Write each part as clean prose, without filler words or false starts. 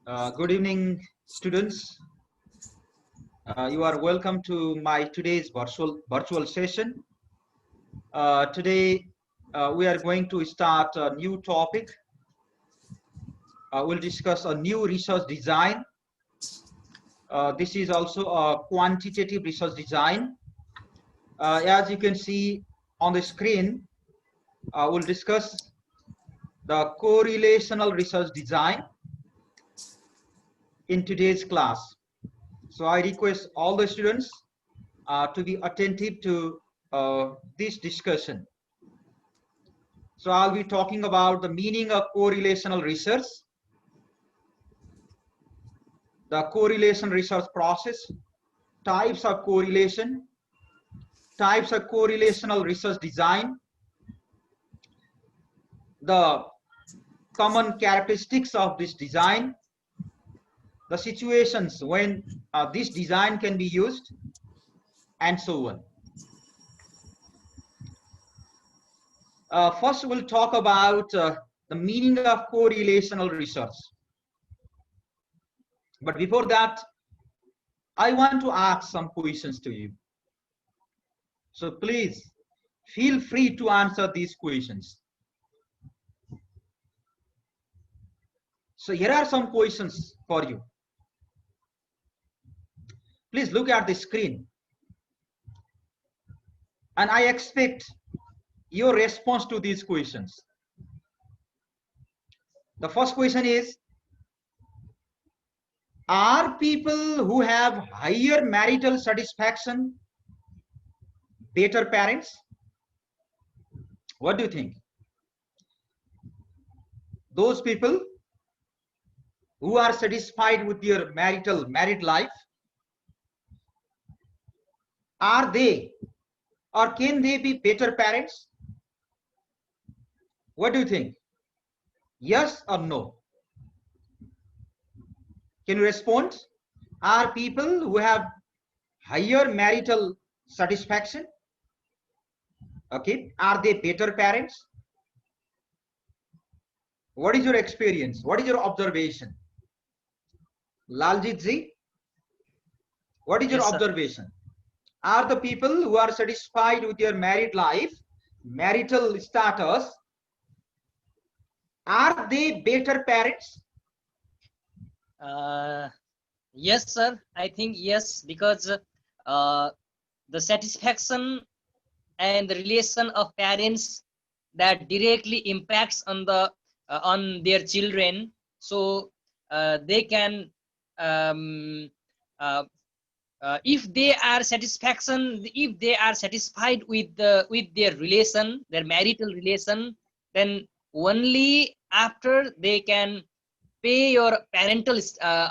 Good evening, students. You are welcome to my today's virtual session. Today, we are going to start a new topic. We'll discuss a new research design. This is also a quantitative research design. As you can see on the screen, we'll discuss the correlational research design in today's class. So I request all the students to be attentive to this discussion. So I'll be talking about the meaning of correlational research, the correlation research process, types of correlation, types of correlational research design, the common characteristics of this design, the situations when this design can be used, and so on. First, we'll talk about the meaning of correlational research. But before that, I want to ask some questions to you. So please feel free to answer these questions. So here are some questions for you. Please look at the screen. And I expect your response to these questions. The first question is, are people who have higher marital satisfaction better parents? What do you think? Those people who are satisfied with their married life, are they or can they be better parents? What do you think? Yes or no? Can you respond? Are people who have higher marital satisfaction, okay, are they better parents? What is your experience? What is your observation? Laljit ji, what is your observation? Are the people who are satisfied with their married life, marital status, are they better parents? Yes, sir. I think yes, because the satisfaction and the relation of parents that directly impacts on the on their children, so they can if they are satisfied with their relation, their marital relation, then only after they can pay your parental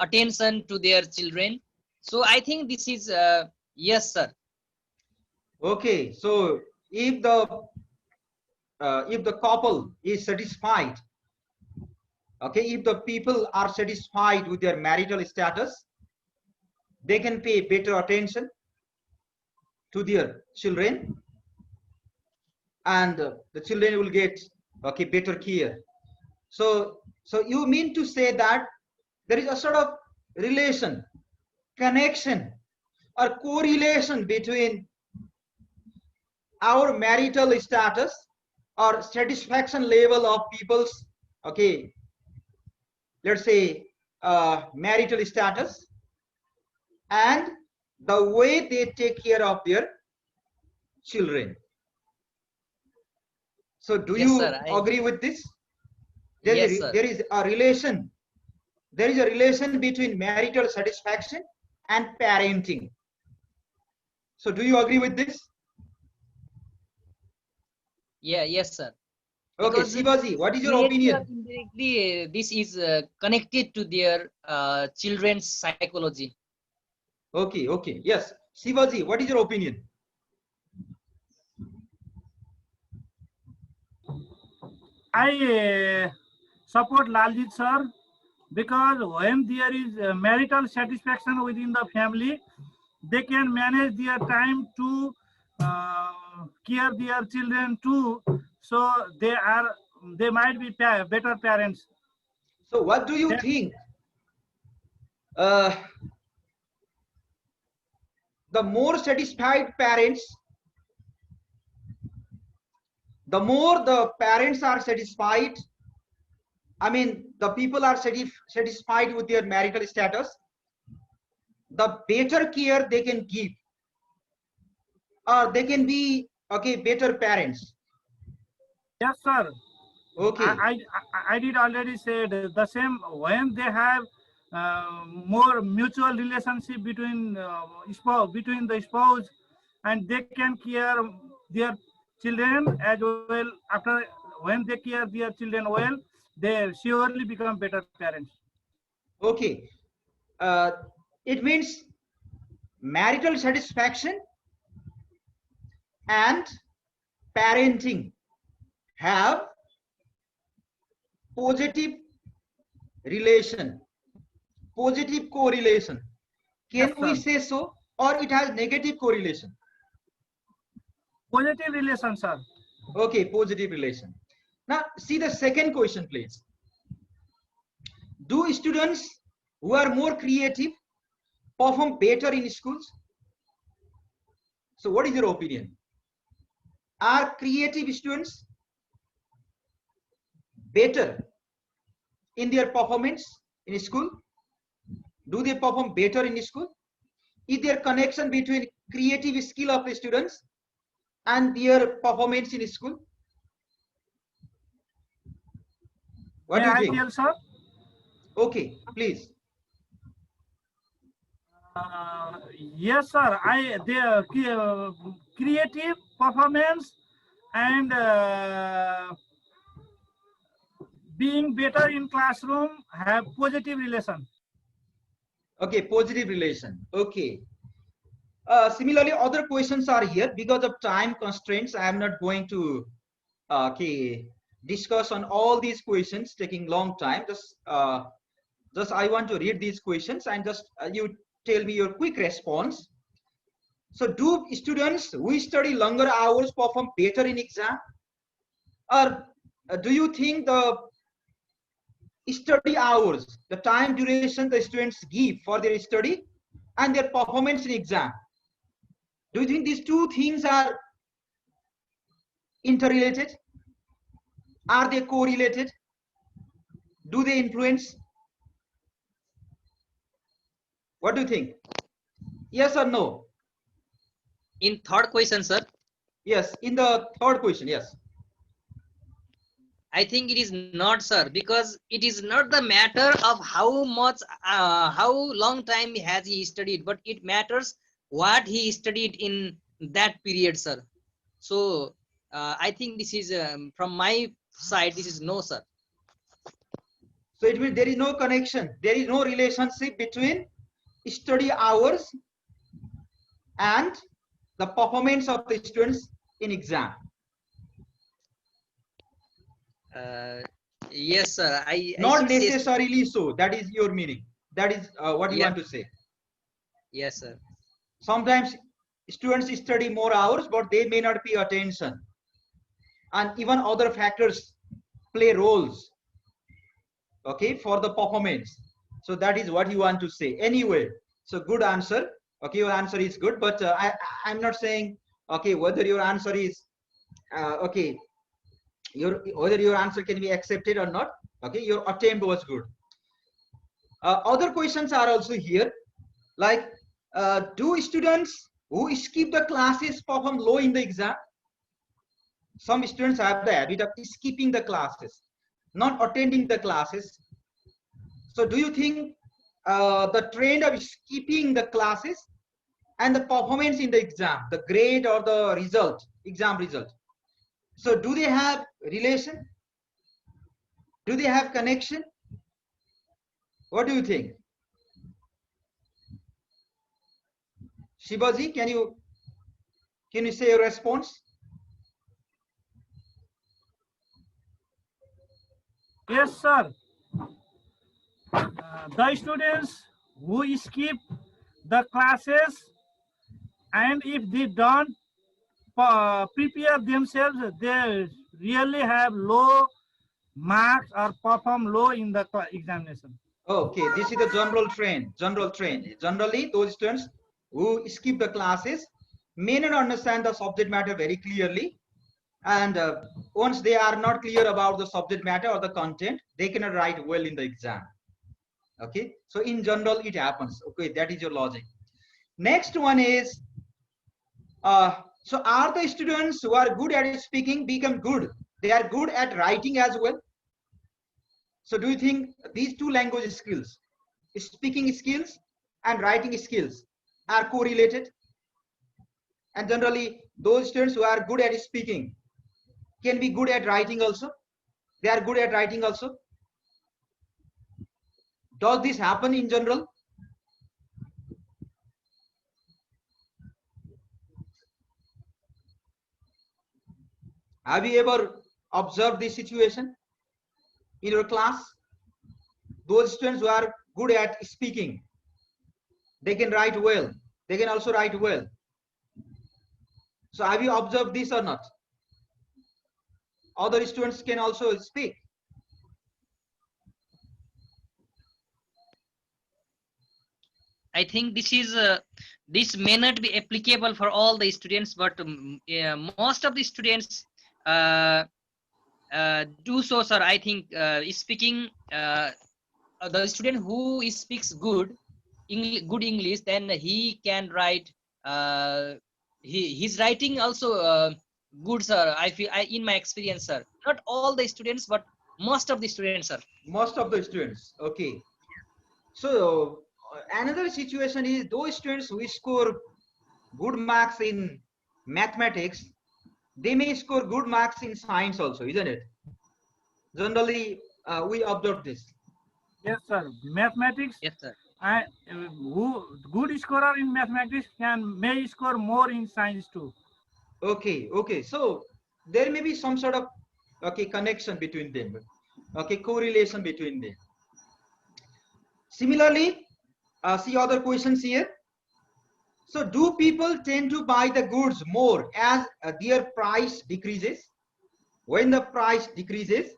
attention to their children. So I think this is yes, sir. Okay, so if the couple is satisfied, okay, if the people are satisfied with their marital status, they can pay better attention to their children, and the children will get, okay, better care. So you mean to say that there is a sort of relation, connection, or correlation between our marital status or satisfaction level of people's, okay, let's say marital status, and the way they take care of their children. So do Yes, you sir, agree with this? Yes, sir. There is a relation. There is a relation between marital satisfaction and parenting. So do you agree with this? Yeah, yes, sir. Okay, Because Sivaji, what is your directly or opinion? indirectly, this is connected to their children's psychology. Okay, okay, yes. Sivaji, what is your opinion? I support Laljit sir, because when there is marital satisfaction within the family, they can manage their time to care their children too. So they might be better parents. So what do you think? uh, the more satisfied parents, the more the parents are satisfied, I mean, the people are satisfied with their marital status, the better care they can give, or they can be, okay, better parents. Yes, sir. Okay. I did already said the same. When they have more mutual relationship between the spouse, and they can care their children as well. After when they care their children well, they surely become better parents. Okay. It means marital satisfaction and parenting have positive relation, positive correlation. Can Yes, we sir. say so, or it has negative correlation? Positive relation, sir. Okay, positive relation. Now see the second question, please. Do students who are more creative perform better in schools? So what is your opinion? Are creative students better in their performance in school? Do they perform better in school? Is there connection between creative skill of the students and their performance in school? What do you May I think? tell, sir? Okay, please. Yes, sir. The creative performance and being better in classroom have positive relation. Okay, positive relation. Okay. Similarly, other questions are here. Because of time constraints, I am not going to discuss on all these questions, taking long time. Just I want to read these questions and just you tell me your quick response. So, do students who study longer hours perform better in exam, or do you think the study hours, the time duration the students give for their study and their performance in exam, do you think these two things are interrelated? Are they correlated? Do they influence? What do you think? Yes or no? In third question, sir, Yes, in the third question, yes. I think it is not, sir, because it is not the matter of how much, how long time has he studied, but it matters what he studied in that period, sir. So I think this is from my side, this is no, sir. So it means there is no connection, there is no relationship between study hours and the performance of the students in exam. Yes, sir. I Not should say necessarily so. That is your meaning. That is what you yeah. want to say. Yes, sir. Sometimes students study more hours, but they may not pay attention. And even other factors play roles, okay, for the performance. So that is what you want to say. Anyway, so good answer. Okay, your answer is good, but I'm not saying, okay, whether your answer is, okay, whether your answer can be accepted or not. Okay, your attempt was good. Other questions are also here, like do students who skip the classes perform low in the exam? Some students have the habit of skipping the classes, not attending the classes. So do you think the trend of skipping the classes and the performance in the exam, the grade or the result, exam result, so do they have relation? Do they have connection? What do you think? Shibaji, can you say your response? Yes, sir. The students who skip the classes and if they don't prepare themselves, they really have low marks or perform low in the examination. Okay, this is the general trend. General trend. Generally, those students who skip the classes may not understand the subject matter very clearly, and once they are not clear about the subject matter or the content, they cannot write well in the exam. Okay, so in general, it happens. Okay, that is your logic. Next one is, so are the students who are good at speaking become good? They are good at writing as well. So do you think these two language skills, speaking skills and writing skills, are correlated? And generally, those students who are good at speaking can be good at writing also. They are good at writing also. Does this happen in general? Have you ever observed this situation in your class? Those students who are good at speaking, they can write well. They can also write well. So have you observed this or not? Other students can also speak. I think this may not be applicable for all the students, but most of the students do so, sir. I think speaking the student who speaks good English, then he can write. His writing also good, sir. I feel, in my experience, sir. Not all the students, but most of the students, sir. Most of the students. Okay. So another situation is those students who score good marks in mathematics, they may score good marks in science also, isn't it? Generally, we observe this. Yes, sir. Mathematics. Yes, sir. Who good scorer in mathematics may score more in science too. Okay, okay. So there may be some sort of connection between them. Okay, correlation between them. Similarly, see other questions here. So do people tend to buy the goods more as their price decreases? When the price decreases,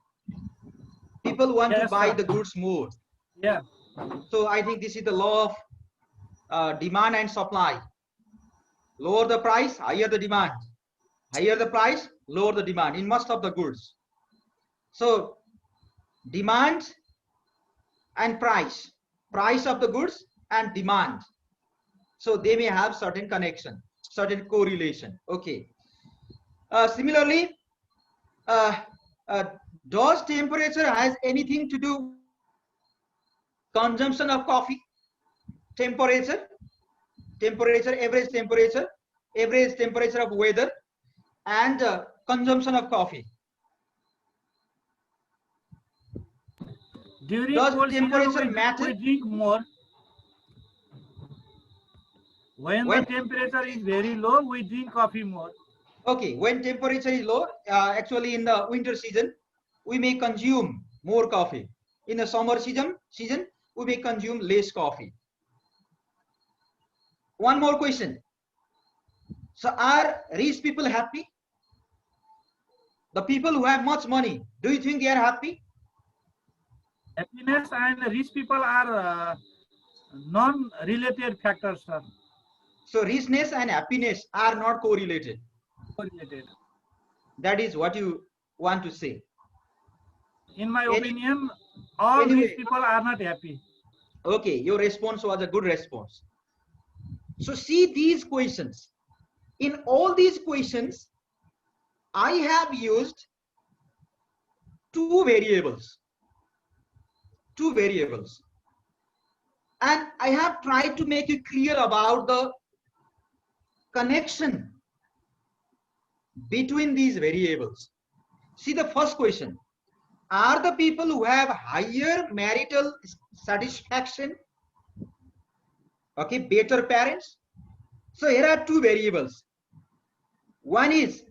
people want to buy the goods more. Yeah. So I think this is the law of demand and supply. Lower the price, higher the demand. Higher the price, lower the demand in most of the goods. So demand and price of the goods and demand. So they may have certain connection, certain correlation. Okay. Similarly, does temperature has anything to do consumption of coffee? Temperature, average temperature of weather, and consumption of coffee. During does cold temperature season, matter? we drink more. When the temperature is very low, we drink coffee more. Okay, when temperature is low, actually in the winter season, we may consume more coffee. In the summer season, we may consume less coffee. One more question. So are rich people happy? The people who have much money, do you think they are happy? Happiness and rich people are non-related factors, sir. So richness and happiness are not correlated. Correlated. That is what you want to say. In my opinion, all rich people are not happy. Okay, your response was a good response. So see these questions. In all these questions, I have used two variables. And I have tried to make it clear about the connection between these variables. See the first question. Are the people who have higher marital satisfaction, okay, better parents? So here are two variables. One is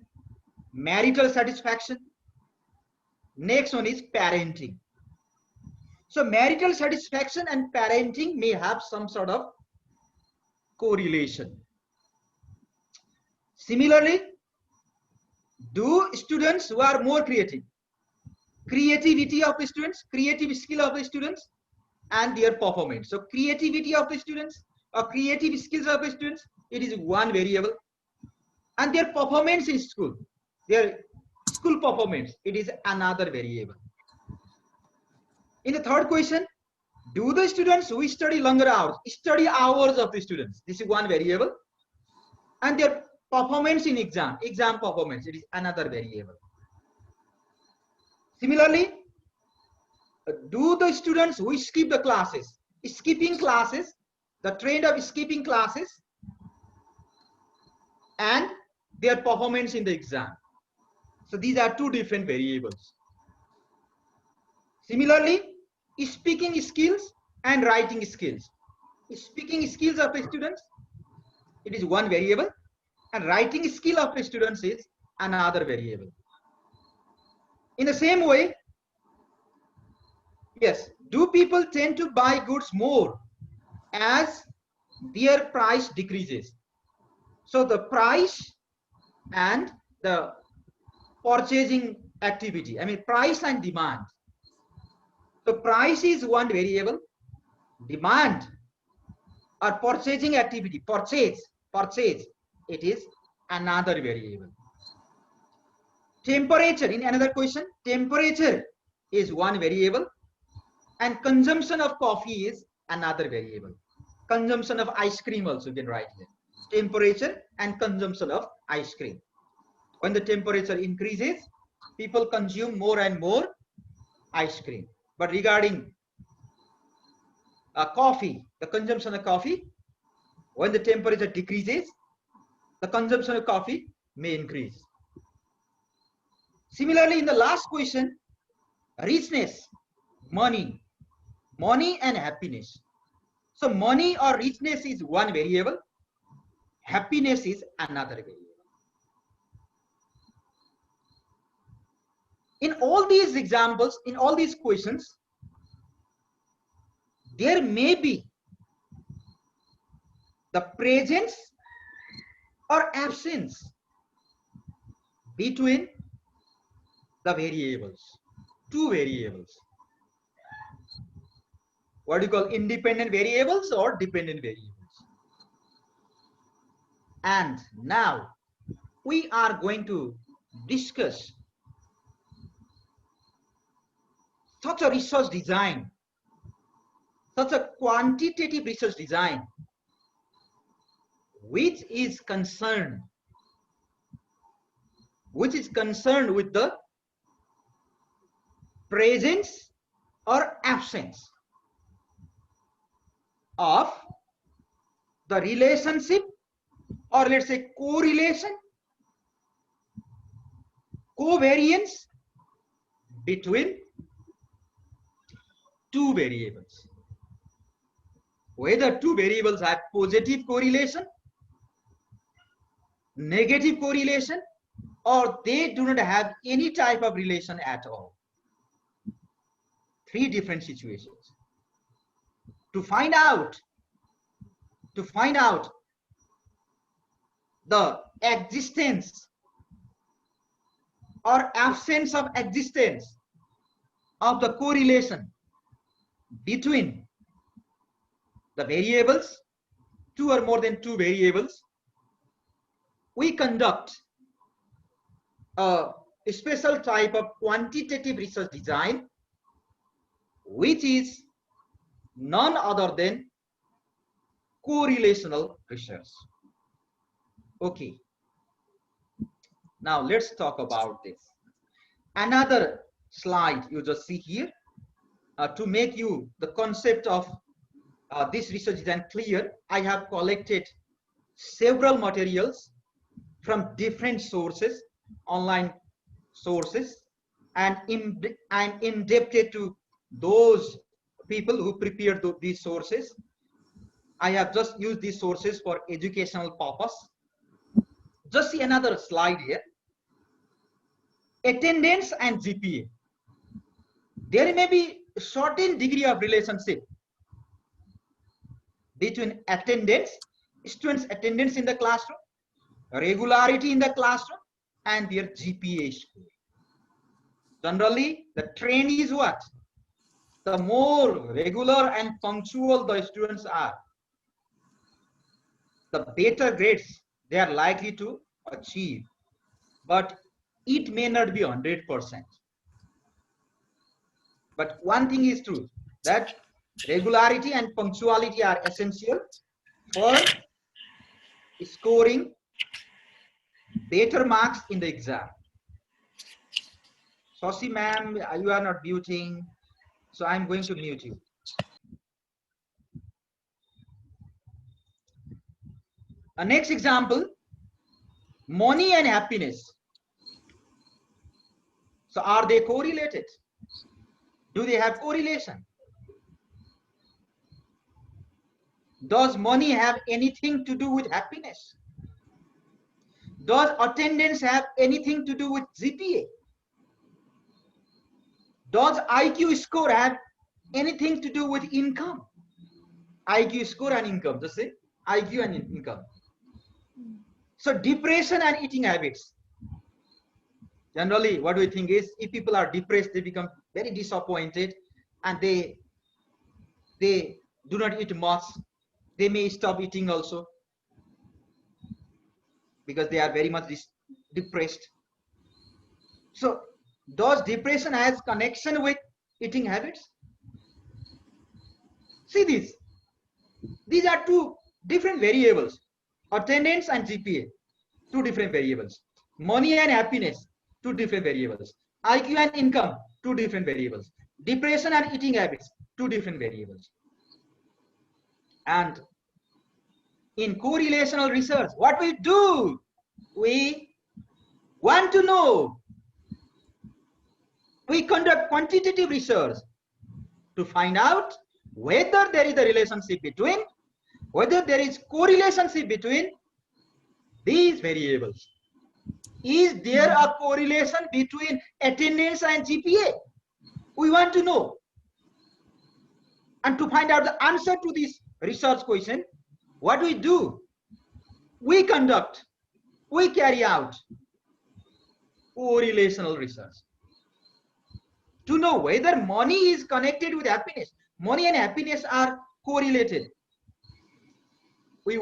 marital satisfaction. Next one is parenting. So marital satisfaction and parenting may have some sort of correlation. Similarly, do students who are more creative, creativity of the students, creative skill of the students, and their performance. So creativity of the students or creative skills of the students, it is one variable. And their performance in school, their school performance, it is another variable. In the third question, do the students who study longer hours, study hours of the students, this is one variable. And their performance in exam performance, it is another variable. Similarly, do the students who skip the classes, skipping classes, the trend of skipping classes and their performance in the exam. So these are two different variables. Similarly, speaking skills and writing skills. Speaking skills of the students, it is one variable, and writing skill of the students is another variable. In the same way, yes, do people tend to buy goods more as their price decreases? So the price and the purchasing activity, I mean price and demand. So price is one variable, demand or purchasing activity, purchase, it is another variable. Temperature, in another question, temperature is one variable and consumption of coffee is another variable. Consumption of ice cream also you can write here. Temperature and consumption of ice cream. When the temperature increases, people consume more and more ice cream. But regarding coffee, the consumption of coffee, when the temperature decreases, the consumption of coffee may increase. Similarly, in the last question, richness, money and happiness. So money or richness is one variable, happiness is another variable. In all these examples, in all these questions, there may be the presence or absence between the variables, two variables. What do you call independent variables or dependent variables? And now we are going to discuss such a research design, such a quantitative research design, which is concerned with the presence or absence of the relationship, or let's say correlation, covariance between two variables. Whether two variables have positive correlation, negative correlation, or they do not have any type of relation at all. Three different situations. To find out the existence or absence of existence of the correlation between the variables, two or more than two variables, we conduct a special type of quantitative research design, which is none other than correlational research. Okay, now let's talk about this. Another slide you just see here to make you the concept of this research design clear. I have collected several materials from different sources, online sources, and indebted to those people who prepared these sources. I have just used these sources for educational purpose. Just see another slide here. Attendance and GPA. There may be a certain degree of relationship between attendance, students' attendance in the classroom, regularity in the classroom, and their GPA score. Generally, the trend is what? the more regular and punctual the students are, the better grades they are likely to achieve. But it may not be 100%. But one thing is true, that regularity and punctuality are essential for scoring better marks in the exam. Sosi ma'am, you are not muting, so I'm going to mute you. A next example, money and happiness. So are they correlated? Do they have correlation? Does money have anything to do with happiness? Does attendance have anything to do with GPA? Does IQ score have anything to do with income? IQ score and income, just say IQ and income. So depression and eating habits. Generally, what we think is, if people are depressed, they become very disappointed and they do not eat much. They may stop eating also because they are very much depressed. So does depression has connection with eating habits? See this. These are two different variables. Attendance and GPA, two different variables. Money and happiness, two different variables. IQ and income, two different variables. Depression and eating habits, two different variables. And in correlational research, what we do, we want to know. We conduct quantitative research to find out whether there is a relationship between, whether there is correlationship between these variables. Is there a correlation between attendance and GPA? We want to know. And to find out the answer to this research question, what we do? We conduct, we carry out correlational research to know whether money is connected with happiness. Money and happiness are correlated. We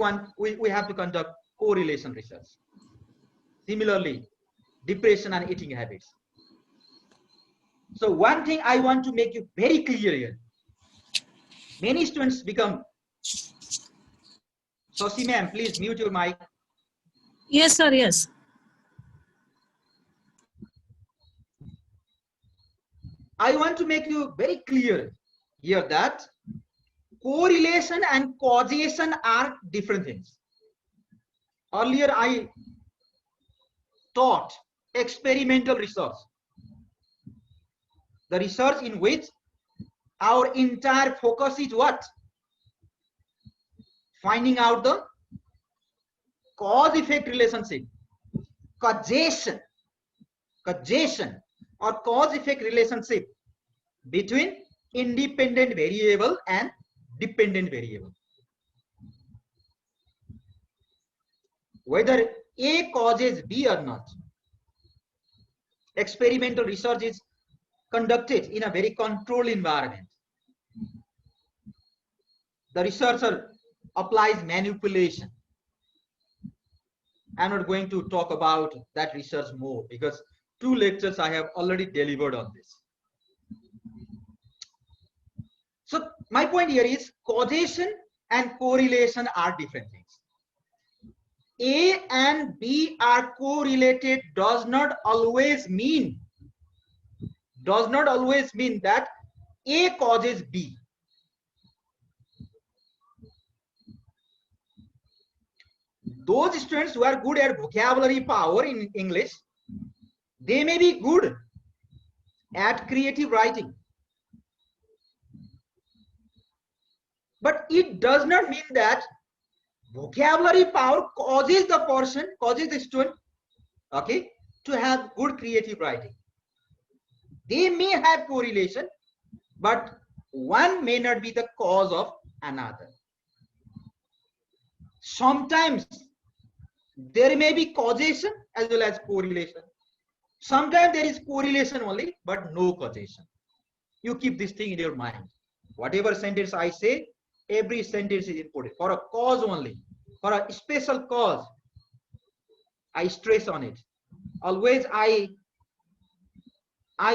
have to conduct correlation research. Similarly, depression and eating habits. So one thing I want to make you very clear here. Many students become. Sosi ma'am, please mute your mic. Yes, sir, yes. I want to make you very clear here that correlation and causation are different things. Earlier I taught experimental research, the research in which our entire focus is what? Finding out the cause-effect relationship, causation or cause-effect relationship between independent variable and dependent variable. Whether A causes B or not. Experimental research is conducted in a very controlled environment. The researcher applies manipulation. I'm not going to talk about that research more because 2 lectures I have already delivered on this. So my point here is causation and correlation are different things. A and B are correlated does not always mean that A causes B. Those students who are good at vocabulary power in English, they may be good at creative writing. But it does not mean that vocabulary power causes the person, causes the student, okay, to have good creative writing. They may have correlation, but one may not be the cause of another. Sometimes there may be causation as well as correlation. Sometimes there is correlation only, but no causation. You keep this thing in your mind. Whatever sentence I say, every sentence is important for a cause only, for a special cause. I stress on it. Always I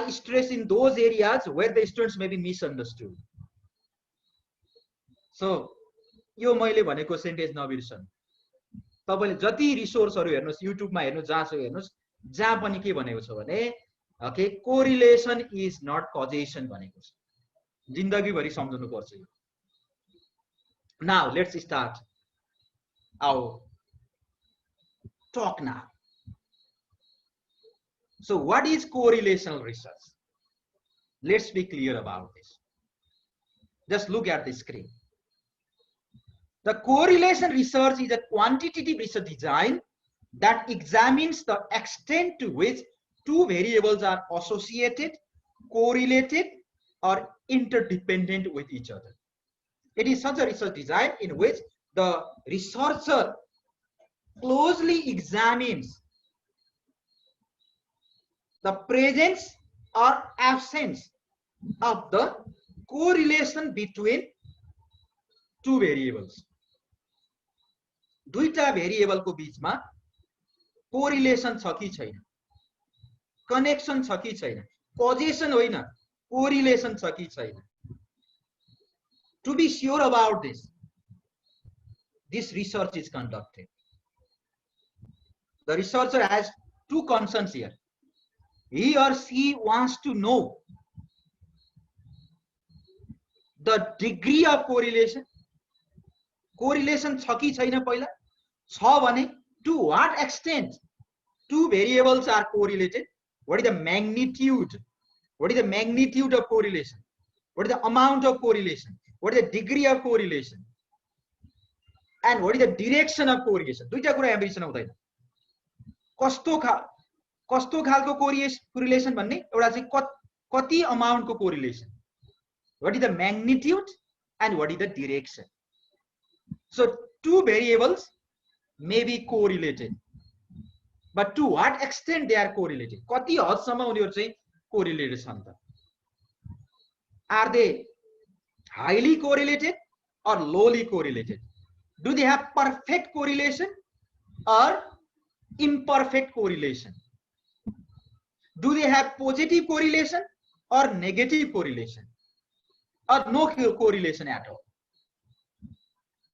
stress in those areas where the students may be misunderstood. So, यो मैले भनेको sentence नबिर्सनु. तपाईले जति रिसोर्सहरु हेर्नुस्, युट्युबमा हेर्नुस्, जहाँसो हेर्नुस्, जहाँ पनि के भनेको छ भने ओके कोरिलेसन इज नट कजेसन भनेको छ. जिन्दगीभरि सम्झनु पर्छ यो. Now let's start our talk now. So what is correlational research? Let's be clear about this. Just look at the screen. The correlation research is a quantitative research design that examines the extent to which two variables are associated, correlated, or interdependent with each other. It is such a research design in which the researcher closely examines the presence or absence of the correlation between two variables. दुईटा variable को बीचमा correlation छ कि छैन, connection छ कि छैन, कजेसन होइन, कोरिलेसन छ कि छैन. To be sure about this research is conducted. The researcher has two concerns here. He or she wants to know the degree of correlation. Correlation छ कि छैन पहिला, छ भने to what extent two variables are correlated. What is the magnitude? What is the magnitude of correlation? What is the amount of correlation? What is the degree of correlation? And what is the direction of correlation? दुईटा कुरा ambition हुँदैन. कस्तो खालको correlation भन्ने एउटा चाहिँ कति amount को correlation. What is the magnitude and what is the direction? So two variables may be correlated, but to what extent they are correlated? कति हदसम्म उनीहरु चाहिँ correlated छन् त? Are they highly correlated or lowly correlated? Do they have perfect correlation or imperfect correlation? Do they have positive correlation or negative correlation or no correlation at all?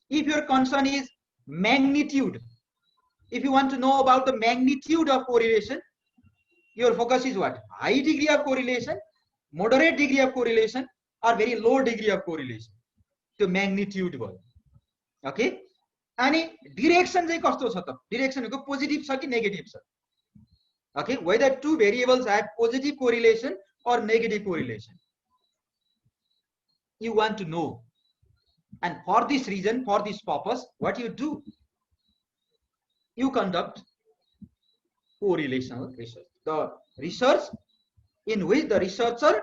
If your concern is magnitude, if you want to know about the magnitude of correlation, your focus is what? High degree of correlation, moderate degree of correlation, or very low degree of correlation. So magnitude भयो. Okay? अनि direction चाहिँ कस्तो छ त? Direction को positive छ कि negative छ? Okay? Whether two variables have positive correlation or negative correlation. You want to know. And for this reason, for this purpose, what you do? You conduct correlational research. The research in which the researcher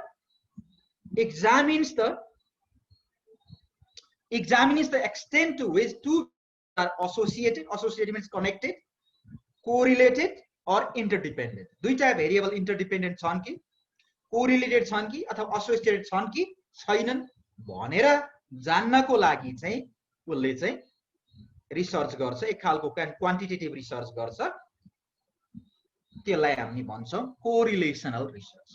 examines the extent to which two are associated. Associated means connected, correlated, or interdependent. दुईटा variable interdependent छन् कि, correlated छन् कि, अथवा associated छन् कि छैनन् भनेर जान्नको लागि चाहिँ उसले चाहिँ रिसर्च गर्छ. एक खालको क्वान्टिटेटिभ रिसर्च गर्छ. त्यसलाई हामी भन्छौं correlational research.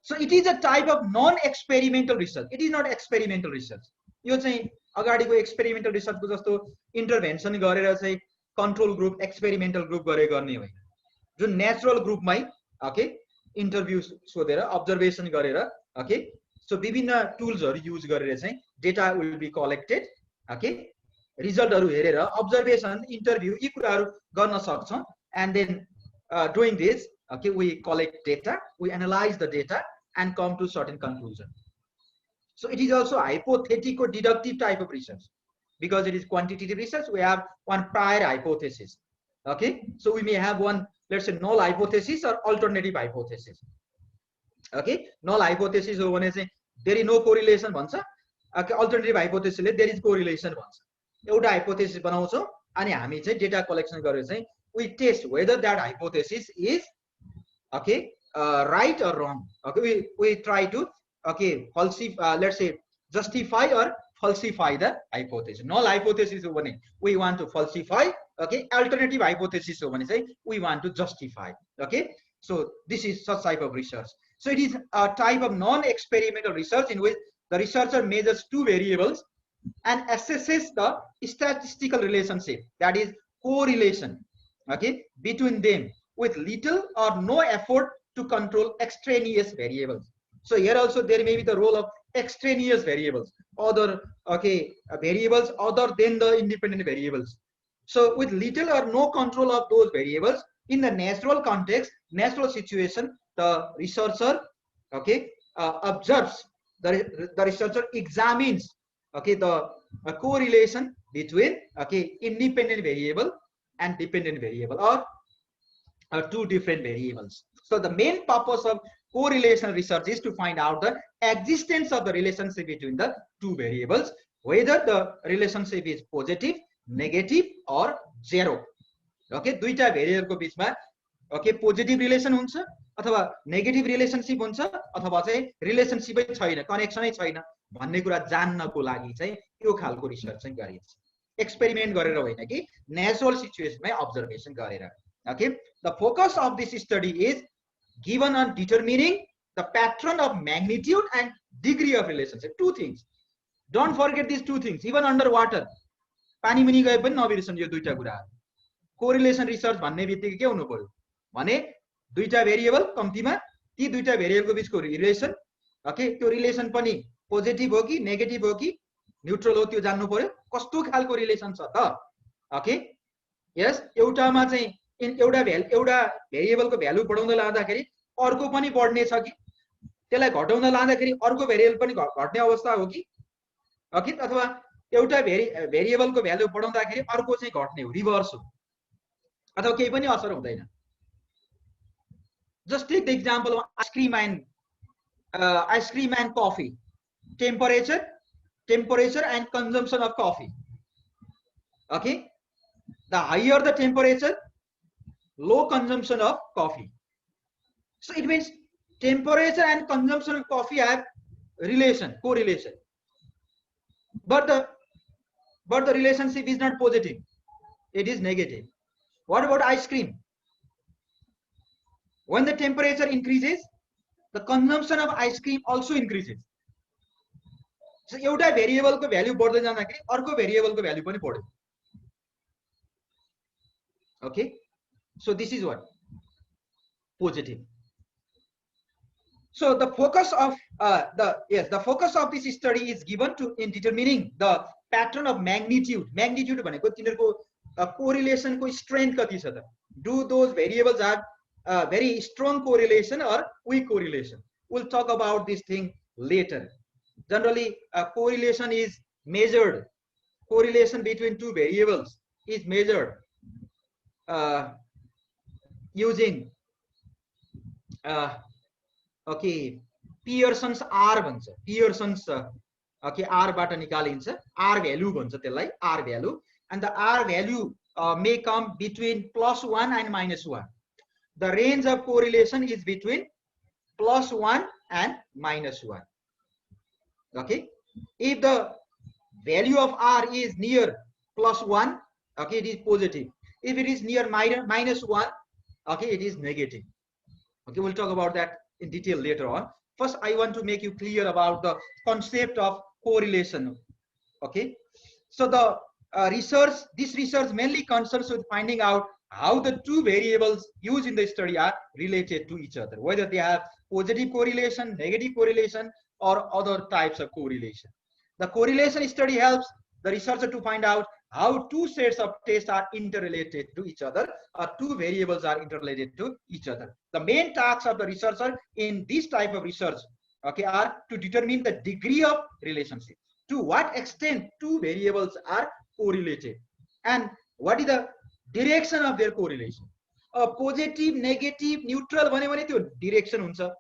So it is a type of non-experimental research. It is not experimental research. यो चाहिँ अगाडिको experimental research को जस्तो इन्टरभेन्सन गरेर चाहिँ कन्ट्रोल ग्रुप, एक्सपेरिमेन्टल ग्रुप गरे गर्ने होइन. जुन नेचुरल ग्रुपमै ओके इन्टरभ्यु सोधेर अब्जर्भेसन गरेर ओके सो विभिन्न टुल्सहरु युज गरेर चाहिँ data will be collected. Okay रिजल्टहरु हेरेर अब्जर्भेसन, इन्टरभ्यु यी कुराहरु गर्न सक्छौं. And then doing this, okay, we collect data, we analyze the data and come to certain conclusion. So it is also hypothetical deductive type of research. Because it is quantitative research, we have one prior hypothesis. Okay, so we may have one, let's say, null hypothesis or alternative hypothesis. Okay, null hypothesis हो भने चाहिँ there is no correlation भन्छ. Okay, alternative hypothesis ले there is correlation भन्छ. एउटा hypothesis बनाउँछौं अनि हामी चाहिँ data collection गरेर चाहिँ we test whether that hypothesis is okay right or wrong. Okay, we try to falsify, let's say justify or falsify the hypothesis. Null hypothesis ho bhane we want to falsify. Okay, alternative hypothesis ho bhane chai we want to justify. Okay, so this is such type of research. So it is a type of non-experimental research in which the researcher measures two variables and assesses the statistical relationship, that is correlation, okay, between them with little or no effort to control extraneous variables. So here also there may be the role of extraneous variables, other variables other than the independent variables. So with little or no control of those variables in the natural context, natural situation, the researcher observes, the researcher examines the correlation between independent variable and dependent variable, or two different variables. So the main purpose of correlation research is to find out the existence of the relationship between the two variables, whether the relationship is positive, negative or zero. Okay, दुईटा variable को बीचमा positive relation हुन्छ अथवा negative relationship हुन्छ अथवा चाहिँ रिलेसनशिपै छैन, कनेक्सनै छैन भन्ने कुरा जान्नको लागि चाहिँ यो खालको रिसर्च चाहिँ गरिन्छ, एक्सपेरिमेन्ट गरेर होइन कि नेचुरल सिचुएसनमै अब्जर्भेसन गरेर. Okay, the focus of this study is given on determining the pattern of magnitude and degree of relationship. Two things, don't forget these two things. Even underwater, पानी मुनि गए पनि नबिर्सनु यो दुईटा कुरा. कोरिलेसन रिसर्च भन्ने बित्तिकै के हुनु पर्यो भने दुईटा भेरिएबल कम्तीमा ती दुईटा भेरिएबलको बीचको रिलेसन, त्यो रिलेसन पनि पोजिटिभ हो कि नेगेटिभ हो कि न्यूट्रल हो त्यो जान्नु पर्यो. कस्तो खालको रिलेसन छ त. यस, एउटामा चाहिँ एउटा भेरिएबलको भ्यालु बढाउँदै लाँदाखेरि अर्को पनि बढ्ने छ कि, त्यसलाई घटाउँदै लाँदाखेरि अर्को भेरिएबल पनि घट्ने अवस्था हो कि, अथवा एउटा भेरिएबलको भ्यालु बढाउँदाखेरि अर्को चाहिँ घट्ने हो, रिभर्स हो, अथवा केही पनि असर हुँदैन. Just take the example of ice cream and coffee. Temperature and consumption of coffee. Okay, the higher the temperature, low consumption of coffee. So it means temperature and consumption of coffee have correlation. But the relationship is not positive, it is negative. What about ice cream? When the temperature increases, the consumption of ice cream also increases. So एउटा भेरिएबलको value बढ्दै जाँदाखेरि अर्को भेरिएबलको value पनि बढ्यो. Okay, so this is what positive. So the focus of this study is given to in determining the pattern of magnitude. Magnitude भनेको तिनीहरुको correlation को strength कति छ त. Do those variables have very strong correlation or weak correlation? We'll talk about this thing later. Generally, correlation is measured. Correlation between two variables is measured using Pearson's R भन्छ. Pearson's R बाट निकालिन्छ, R value भन्छ त्यसलाई, R value, and the R value may come between +1 and -1. The range of correlation is between +1 and -1. Okay, if the value of R is near +1, it is positive. If it is near -1, it is negative. Okay, we'll talk about that in detail later on. First, I want to make you clear about the concept of correlation. Okay, so the this research mainly concerns with finding out how the two variables used in the study are related to each other, whether they have positive correlation, negative correlation, or other types of correlation. The correlation study helps the researcher to find out how two sets of tests are interrelated to each other, or two variables are interrelated to each other. The main tasks of the researcher in this type of research are to determine the degree of relationship, to what extent two variables are correlated, and what is the direction of their correlation. Positive, negative, neutral भन्यो भने त्यो direction हुन्छ.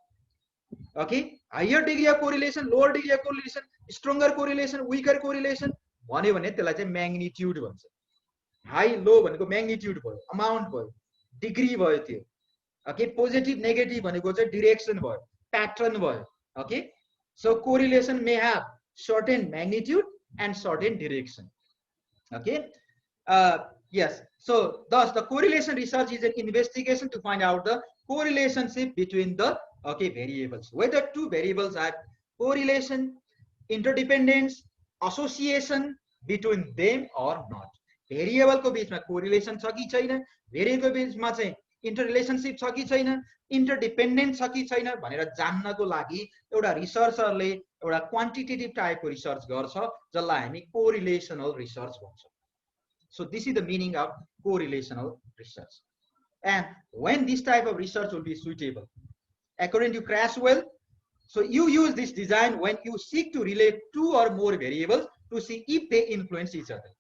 Okay, higher degree of correlation, lower degree of correlation, stronger correlation, weaker correlation भन्यो भने त्यसलाई चाहिँ magnitude भन्छ. High low भनेको magnitude भयो, amount भयो, degree भयो त्यो. Okay, positive negative भनेको चाहिँ direction भयो, pattern भयो. Okay, so correlation may have certain magnitude and certain direction. Okay, yes, so thus the correlation research is an investigation to find out the correlationship between the variables, whether two variables have correlation, interdependence, association between them or not. Variable को बीचमा correlation छ कि छैन, variable को बीचमा चाहिँ interrelationship छ कि छैन, interdependence छ कि छैन भनेर जान्नको लागि एउटा रिसर्चरले एउटा क्वान्टिटेटिभ टाइपको रिसर्च गर्छ जसलाई हामी कोरिलेसनल रिसर्च भन्छौँ. So this is the meaning of correlational research. And when this type of research will be suitable, according to Crasswell, so you use this design when you seek to relate two or more variables to see if they influence each other.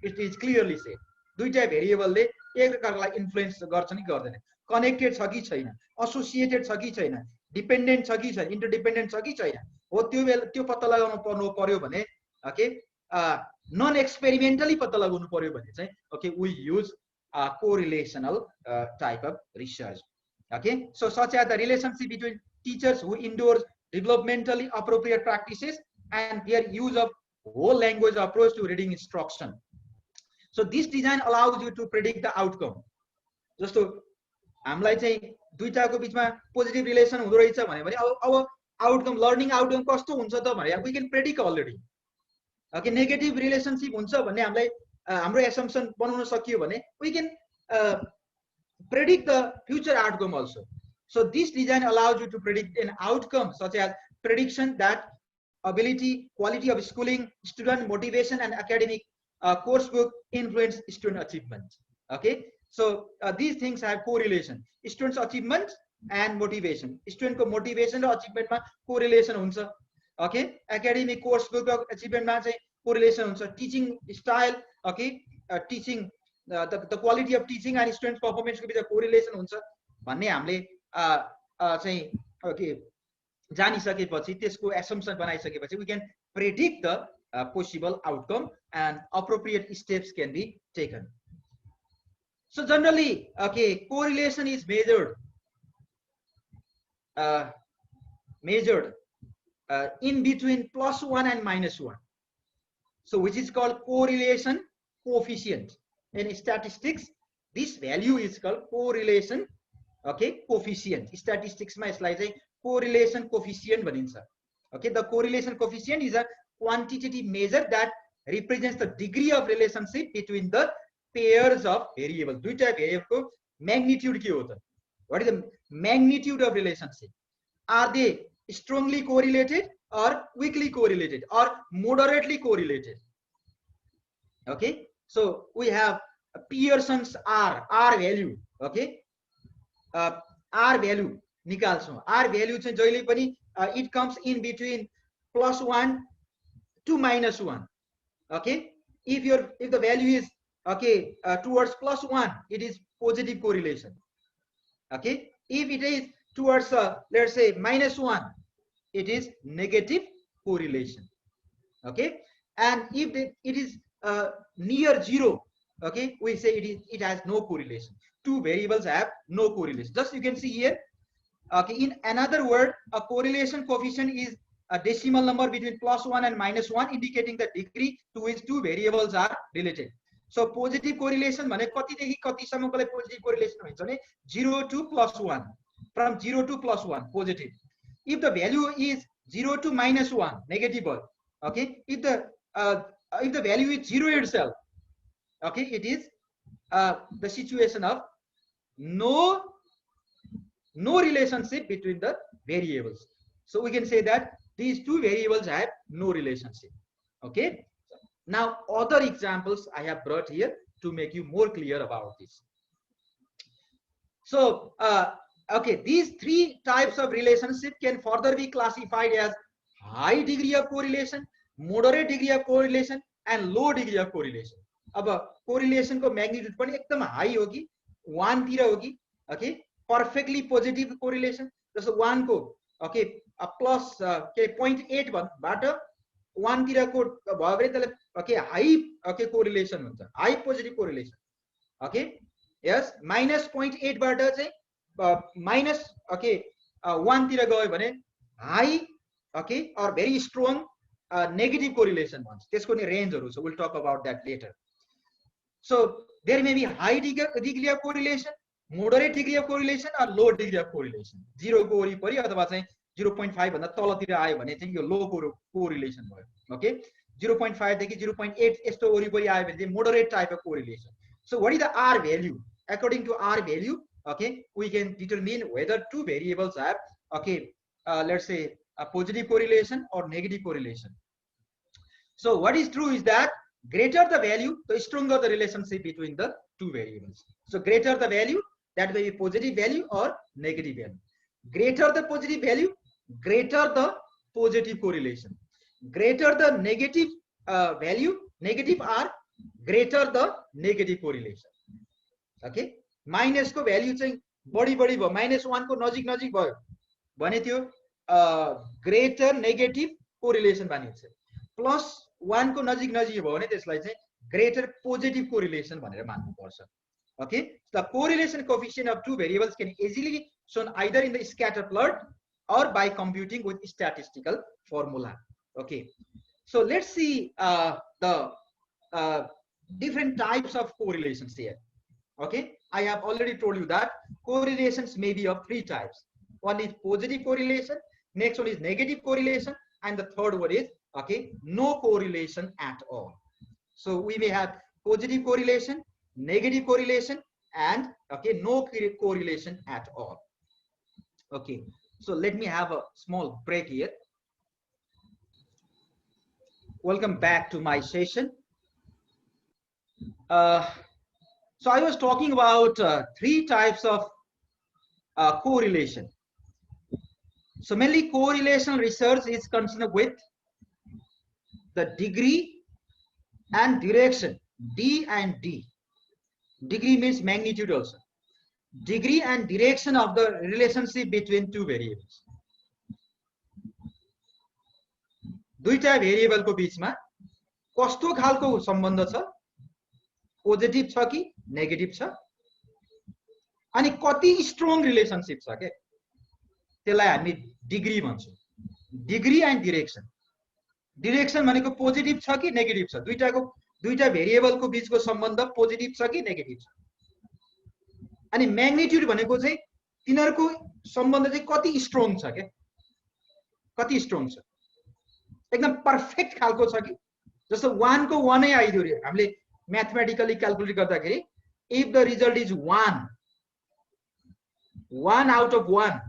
It is clearly said. दुईटा भेरिएबलले एक अर्कालाई influence गर्छ नि गर्दैन, connected छ कि छैन, associated छ कि छैन, डिपेन्डेन्ट छ कि छैन, इन्टरडिपेन्डेन्ट छ कि छैन, हो त्यो पत्ता लगाउनु पर्यो भने ओके नन एक्सपेरिमेन्टली पत्ता लगाउनु पर्यो भने चाहिँ okay we use correlational type of research. Okay, so such as the relationship between teachers who endorse developmentally appropriate practices and their use of whole language approach to reading instruction. So this design allows you to predict the outcome. जस्तो हामीलाई चाहिँ दुईटाको बीचमा positive relation हुँदो रहेछ भने अब outcome learning outcome कस्तो हुन्छ त भने we can predict already. Okay, negative relationship हुन्छ भन्ने हामीलाई हाम्रो एसम्पसन बनाउन सकियो भने we can predict the future outcome also. So this design allows you to predict an outcome such as prediction that ability, quality of schooling, student motivation and academic coursebook influence student achievement. Okay, so these things have correlation. Students achievement and motivation. Student ko motivation raw achievement ma correlation हुन्छ. Okay, academic coursebook achievement ma चाहिँ correlation हुन्छ. Teaching style, okay, teaching the quality of teaching and students performance को बीच correlation हुन्छ भन्ने हामीले चाहिँ okay जानिसकेपछि त्यसको assumption बनाइसकेपछि we can predict the possible outcome and appropriate steps can be taken. So generally, okay, correlation is measured in between +1 and -1. So which is called correlation coefficient. In statistics, this value is called correlation, okay, coefficient. Statistics ma यसलाई चाहिँ correlation coefficient भनिन्छ. Okay, the correlation coefficient is a quantitative measure that represents the degree of relationship between the pairs of variables. दुईटा variable को magnitude के हो त? What is the magnitude of relationship? Are they strongly correlated or weakly correlated or moderately correlated? Okay, so we have Pearson's R value. Okay, R value निकाल्छौं. R value चाहिँ जहिले पनि it comes in between +1 to -1. Okay, if the value is okay towards +1, it is positive correlation. Okay, if it is towards let's say -1, it is negative correlation. Okay, and if it is near 0, okay, we say it has no correlation. Two variables have no correlation. Just you can see here. Okay, in another word, a correlation coefficient is a decimal number between +1 and -1 indicating the degree to which two variables are related. So positive correlation भने कतिदेखि कतिसम्मकोलाई positive correlation भन्छ भने 0 to +1, from 0 to +1 positive. If the value is 0 to -1 negative, okay, if the value is 0 itself, okay, it is the situation of no relationship between the variables. So we can say that these two variables have no relationship. Okay, now other examples I have brought here to make you more clear about this. So okay, these three types of relationship can further be classified as high degree of correlation, moderate degree of correlation and low degree of correlation. अब correlation को magnitude पनि एकदम high हो कि 1 तिर हो कि, okay, perfectly positive correlation जस्तो 1 को okay plus के 0.8 बाट 1 तिर को भयो भने त्यसले okay high okay correlation हुन्छ, high positive correlation. Okay, yes, -0.8 बाट चाहिँ माइनस ओके 1 तिर गयो भने high okay or very strong negative correlation भन्छ, त्यसको नि रेन्जहरु छ, will talk about that later. So there may be high degree of correlation, moderate degree of correlation or low degree of correlation. 0 को वरिपरि अथवा चाहिँ 0.5 भन्दा तलतिर आयो भने चाहिँ यो लो कोरिलेसन भयो. ओके 0.5 देखि 0.8 यस्तो वरिपरि आयो भने चाहिँ moderate type of correlation. So what is the R value? According to R value, okay, we can determine whether two variables have okay let's say a positive correlation or negative correlation. So what is true is that greater the value, the stronger the relationship between the two variables. So greater the value, that may be positive value or negative value. Greater the positive value, greater the positive correlation. Greater the negative value, negative R, greater the negative correlation. Okay. Minus को value चाहिँ बढी बढी भयो, -1 को नजिक नजिक भयो भने त्यो greater negative correlation भनिन्छ. +1 को नजिक नजिक भयो भने त्यसलाई चाहिँ greater positive correlation भनेर मान्नु पर्छ. Okay, the correlation coefficient of two variables can easily shown either in the scatter plot or by computing with statistical formula. Okay, so let's see the different types of correlations here. Okay, I have already told you that correlations may be of three types. One is positive correlation, next one is negative correlation, and the third one is okay, no correlation at all. So we may have positive correlation, negative correlation, and okay, no correlation at all. Okay, so let me have a small break here. Welcome back to my session. So I was talking about three types of correlation. So mainly correlation research is concerned with the degree and direction, D and D. Degree means magnitude also. Degree and direction of the relationship between two variables. दुईटा variable को बीचमा कस्तो खालको सम्बन्ध छ, positive छ कि negative छ, अनि कति स्ट्रङ रिलेशनशिप छ के, त्यसलाई हामी डिग्री भन्छौं. Degree and direction. डिरेक्सन भनेको पोजिटिभ छ कि नेगेटिभ छ, दुईटा भेरिएबलको बीचको सम्बन्ध पोजिटिभ छ कि नेगेटिभ छ. अनि म्याग्निट्युड भनेको चाहिँ तिनीहरुको सम्बन्ध चाहिँ कति स्ट्रङ छ के, कति स्ट्रङ छ, एकदम पर्फेक्ट खालको छ कि, जस्तो 1 को 1 नै आइदियो रे हामीले म्याथमेटिकली क्याल्कुलेट गर्दाखेरि, if the result is 1 out of 1,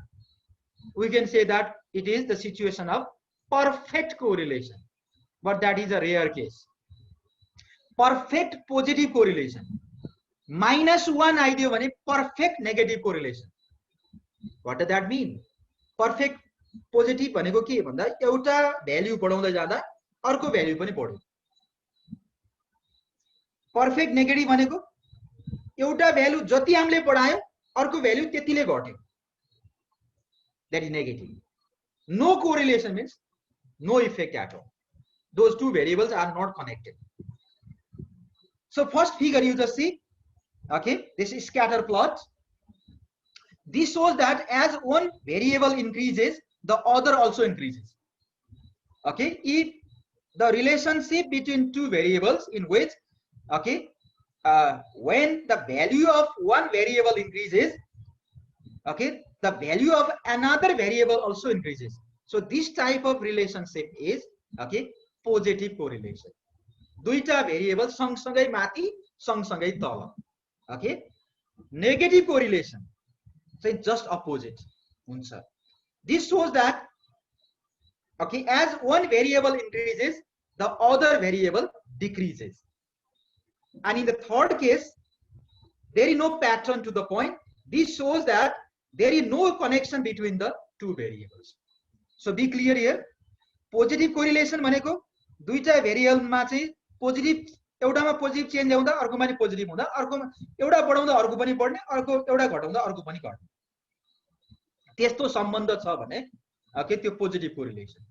we can say that it is the situation of perfect correlation, but that is a rare case. Perfect positive correlation. -1 आइदियो भने perfect negative correlation. What does that mean? Perfect positive भनेको के भन्दा एउटा value बढाउँदै जाँदा अर्को value पनि बढ्यो. Perfect negative भनेको एउटा भ्यालु जति हामीले बढायौं अर्को भ्यालु त्यतिले घट्यो. That is negative. No correlation means no effect at all. Those two variables are not connected. So first figure you just see, okay, this is scatter plot. This shows that as one variable increases, the other also increases. Okay, if the relationship between two variables in which, okay, when the value of one variable increases, okay, the value of another variable also increases. So this type of relationship is okay, positive correlation. दुईटा variable सँगसँगै माथि सँगसँगै तल. Okay, negative correlation चाहिँ just opposite हुन्छ. This shows that okay, as one variable increases, the other variable decreases. And in the third case, there is no pattern to the point. This shows that there is no connection between the two variables. So be clear here. Positive correlation भनेको दुईटा भेरिएबलमा चाहिँ positive, एउटामा positive change आउँदा अर्कोमा पनि positive हुँदा, अर्कोमा एउटा बढाउँदा अर्को पनि बढ्ने, अर्को एउटा घटाउँदा अर्को पनि घट्ने, त्यस्तो सम्बन्ध छ भने ओके त्यो पोजिटिभ कोरिलेसन.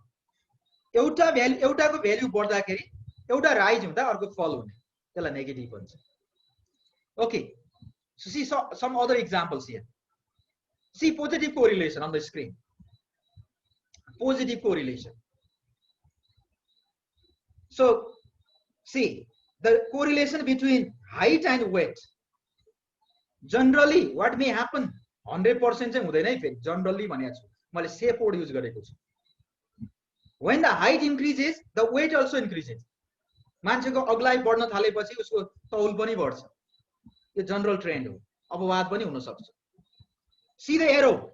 एउटा भ्यालु एउटाको भ्यालु बढ्दाखेरि एउटा राइज हुँदा अर्को फल हुने, त्यसलाई नेगेटिभ भन्छ. Okay, so see some other examples here. See positive correlation on the screen. Positive correlation. So see the correlation between height and weight. Generally, what may happen? 100% चाहिँ हुँदैन है फेरि, generally भनेको छु मैले safe word use गरेको छु. When the height increases, the weight also increases. मान्छेको अग्लाइ बढ्न थालेपछि उसको तौल पनि बढ्छ. यो जनरल ट्रेन्ड हो, अपवाद पनि हुन सक्छ. See the arrow.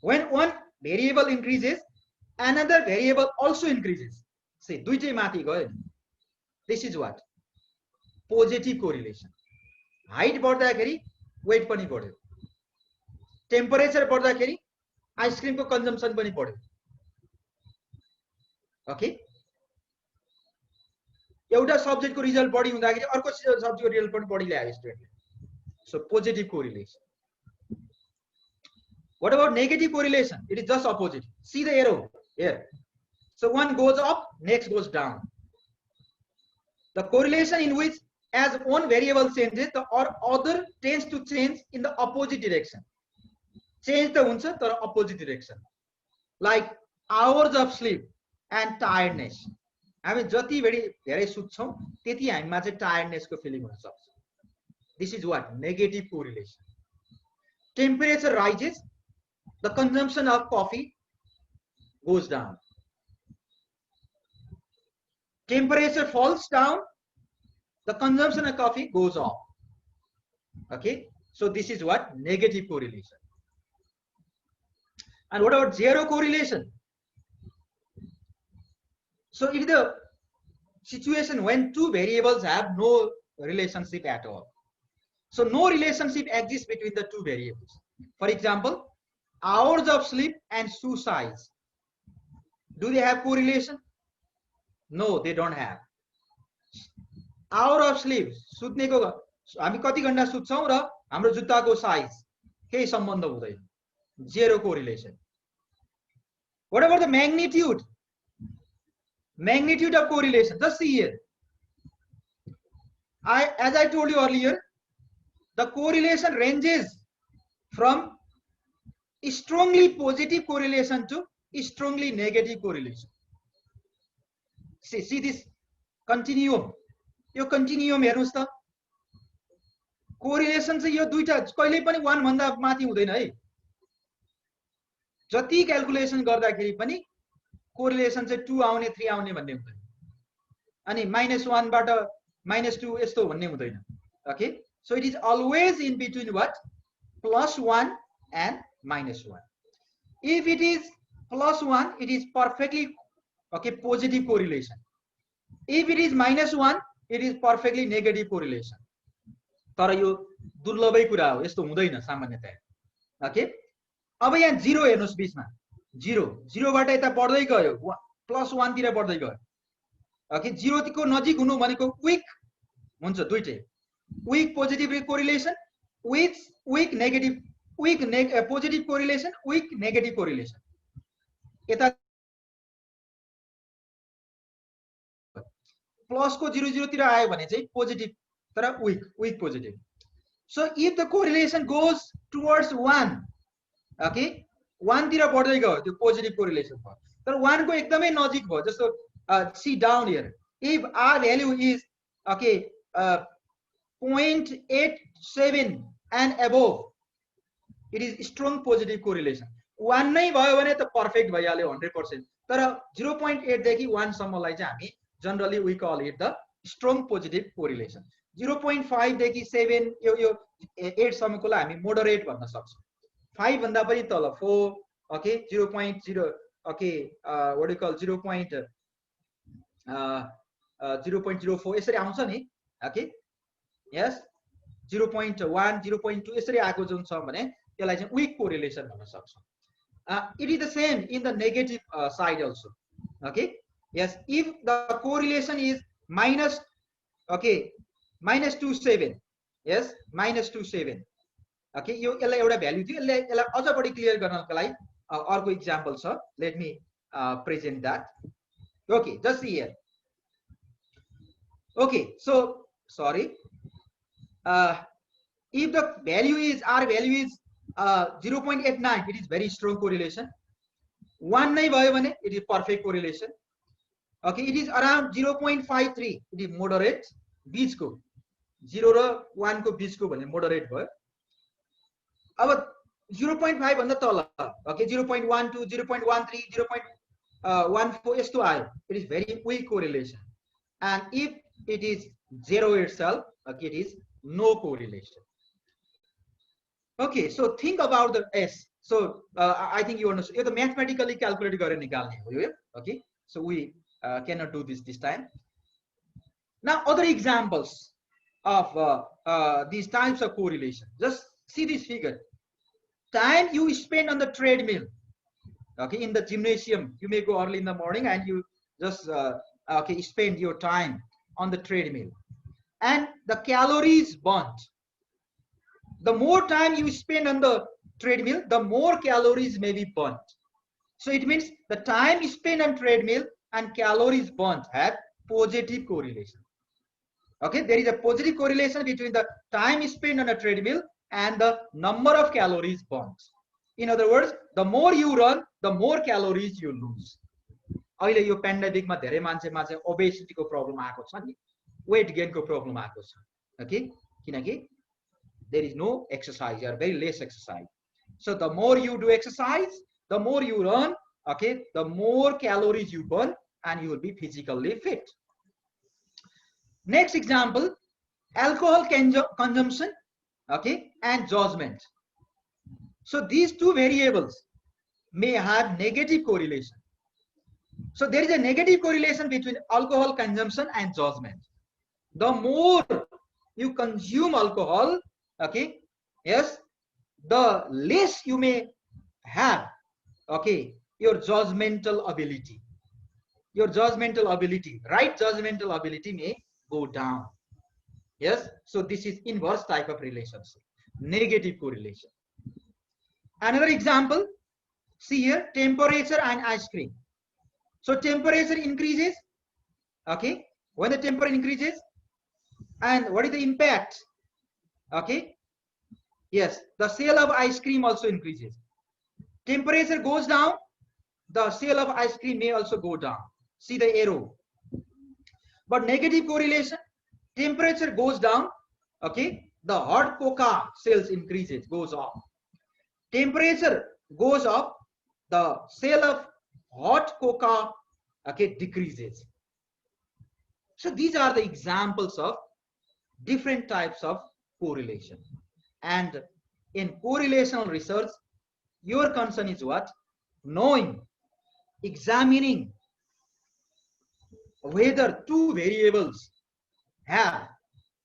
When one variable increases, another variable also increases. See, दुईटै माथि गयो. This is what? Positive correlation. Height बढ्दाखेरि weight पनि बढ्यो. Temperature बढ्दाखेरि आइसक्रिम को consumption पनि बढ्यो. Okay? एउटा सब्जेक्ट को रिजल्ट बढी हुँदाखेरि अर्को सब्जेक्ट को रिजल्ट पनि बढी ल्यायो स्टुडेन्टले. So positive correlation. What about negative correlation? It is just opposite. See the arrow here. So one goes up, next goes down. The correlation in which as one variable changes, the other tends to change in the opposite direction. Change the हुन्छ तर opposite direction. Like hours of sleep and tiredness. हामी जति धेरै सुत्छौं त्यति हामीमा चाहिँ tiredness को feeling हुन सक्छ. This is what? Negative correlation. Temperature rises, the consumption of coffee goes down. Temperature falls down, the consumption of coffee goes up. Okay, so this is what? Negative correlation. And what about zero correlation? So it is the situation when two variables have no relationship at all. So no relationship exists between the two variables. For example, hours of sleep and shoe size. Do they have correlation? No, they don't have. Hour of sleep, सुत्नेको हामी कति घण्टा सुत्छौं र हाम्रो जुत्ताको size केही सम्बन्ध हुँदैन. Zero correlation. What about the magnitude? Magnitude of correlation. Just see here. As I told you earlier, the correlation ranges from strongly positive correlation to strongly negative correlation. See this continuum. Yo continuum हेर्नुस् त. Correlation चाहिँ यो दुईटा कहिले पनि 1 भन्दा माथि हुँदैन है. जति क्याल्कुलेसन गर्दाखेरि पनि correlation चाहिँ 2 आउने 3 आउने भन्ने हुँदैन. अनि -1 बाट -2 यस्तो भन्ने हुँदैन. Okay, so it is always in between what? +1 and -1. If it is +1, it is perfectly okay positive correlation. If it is -1, it is perfectly negative correlation. तर यो दुर्लभै कुरा हो, यस्तो हुँदैन सामान्यतया. Okay, अब यहाँ 0 हेर्नुस् बीचमा. 0 बाट यता बढ्दै गयो, +1 तिर बढ्दै गयो. Okay, 0 को नजिक हुनु भनेको weak हुन्छ दुईटै. Weak positive correlation, weak negative, positive correlation, weak negative correlation. यता प्लस को 0 तिर आयो भने चाहिँ positive तर weak positive. So if the correlation goes towards 1, okay, 1 तिर बढ्दै गयो त्यो positive correlation भयो. तर 1 को एकदमै नजिक भयो जस्तो see down here. If our value is okay 0.87 and above, it is strong positive correlation. 1 नै भयो भने त perfect भइहाल्यो 100%. तर 0.8 देखि 1 सम्मलाई चाहिँ हामी generally we call it the strong positive correlation. 0.5 देखि 7 यो 8 सम्मकोलाई हामी moderate भन्न सक्छौं. 5 भन्दा पनि तल 4, okay, 0.0, okay, what do you call 0.04 यसरी आउँछ नि. Okay, yes, 0.1, 0.2 यसरी आएको जुन छ भने त्यसलाई चाहिँ weak correlation भन्न सक्छौं. It is the same in the negative side also. Okay, yes, if the correlation is -27, yes, -27. Okay, यो यसलाई एउटा भ्यालु थियो, यसलाई अझ बढी क्लियर गर्नको लागि अर्को एक्जाम्पल छ. Let me present that. Okay, just see here. Okay, so sorry, if the value is our value is 0.89, it is very strong correlation. 1 नै भयो भने it is perfect correlation. Okay, it is around 0.53, it is moderate, बीचको 0 र 1 को बीचको भने moderate भयो. अब 0.5 भन्दा तल, okay, 0.12, 0.13, 0.14 यस्तो आयो, it is very weak correlation. And if it is 0 itself, okay, it is no correlation. Okay, so think about the S. So I think you understand. The mathematically calculated gare nikalne ho yo. Okay, so we cannot do this time. Now other examples of these types of correlation. Just see this figure. Time you spend on the treadmill. Okay, in the gymnasium, you may go early in the morning and you just okay, spend your time on the treadmill, and the calories burnt. The more time you spend on the treadmill, the more calories may be burnt. So it means the time spent on treadmill and calories burnt have positive correlation. Okay, there is a positive correlation between the time spent on a treadmill and the number of calories burnt. In other words, the more you run, the more calories you lose. अहिले यो पेन्डेमिकमा धेरै मान्छेमा चाहिँ ओबेसिटीको problem आएको छ नि, wait गेनको problem आएको छ. Okay, किनकि there is no exercise, you are very less exercise. So the more you do exercise, the more you run, okay, the more calories you burn and you will be physically fit. Next example, alcohol consumption, okay, and judgment. So these two variables may have negative correlation. So there is a negative correlation between alcohol consumption and judgment. The more you consume alcohol, okay, yes, the less you may have, okay, your judgmental ability. Your judgmental ability, right judgmental ability may go down. Yes, so this is inverse type of relationship, negative correlation. Another example, see here, temperature and ice cream. So temperature increases, okay, when the temperature increases, and what is the impact? Okay, yes, the sale of ice cream also increases. Temperature goes down, the sale of ice cream may also go down. See the arrow. But negative correlation, temperature goes down, okay, the hot cocoa sales increases, goes up. Temperature goes up, the sale of hot cocoa, okay, decreases. So these are the examples of different types of correlation. And in correlational research, your concern is what? Knowing, examining whether two variables have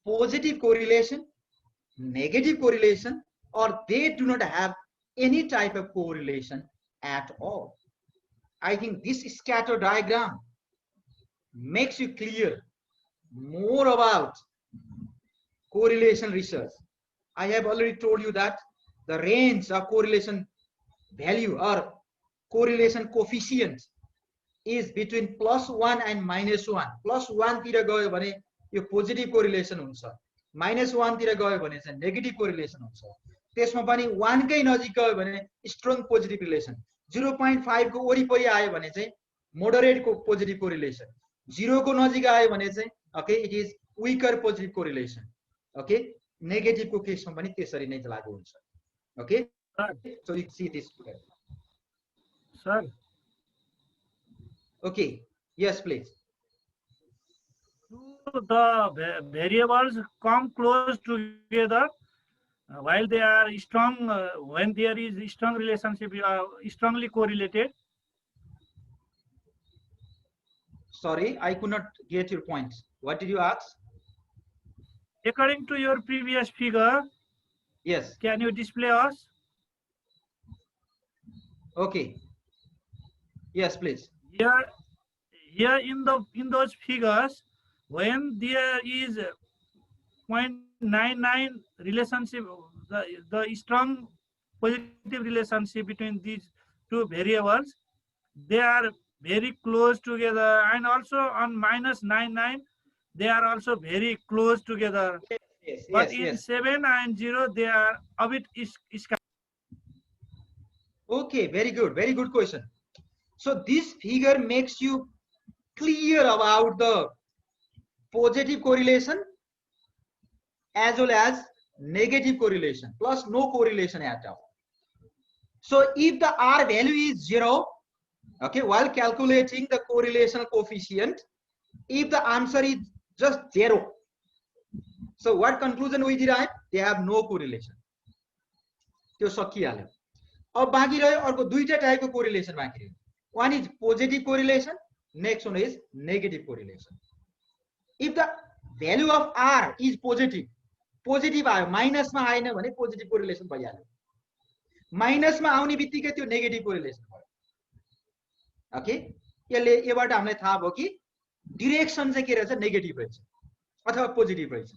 positive correlation, negative correlation, or they do not have any type of correlation at all. I think this scatter diagram makes you clear more about correlation research. I have already told you that the range of correlation value or correlation coefficient is between +1 and -1. +1 तिर गयो भने यो positive correlation हुन्छ, -1 तिर गयो भने चाहिँ negative correlation हुन्छ. त्यसमा पनि 1 कै नजिक गयो भने स्ट्रङ पोजिटिभ रिलेसन, 0.5 को वरिपरि आयो भने चाहिँ मोडरेट को पोजिटिभ कोरिलेसन, 0 को नजिक आयो भने चाहिँ okay it is weaker positive correlation. Okay, negative को केसमा पनि त्यसरी नै लागू हुन्छ. Okay, so you see this sir. Okay, yes please. The variables come close together while they are strong, when there is strong relationship, strongly correlated. Sorry, I could not get your point. What did you ask? According to your previous figure, Yes. can you display us? Okay. Yes, please. Here in those figures, when there is 0.99 relationship, the strong positive relationship between these two variables, they are very close together, and also on -99 they are also very close together. Yes, But yes, in yes. 7 and 0 they are a bit scattered. Okay, very good question. So this figure makes you clear about the positive correlation as well as negative correlation plus no correlation at all. So if the R value is 0, okay, while calculating the correlation coefficient, if the answer is just 0, so what conclusion we derive? They have no correlation. त्यो सकिहाल्यो. अब बाँकी रह्यो अर्को दुईटा टाइपको correlation बाँकी रह्यो. One is positive correlation, next one is negative correlation. If the value of R is positive आयो, माइनसमा आएन भने पोजिटिभ कोरिलेसन भइहाल्यो. माइनसमा आउने बित्तिकै त्यो नेगेटिभ कोरिलेसन भयो. ओके, यसले योबाट हामीलाई थाहा भयो कि डिरेक्सन चाहिँ के रहेछ, नेगेटिभ रहेछ अथवा पोजिटिभ रहेछ.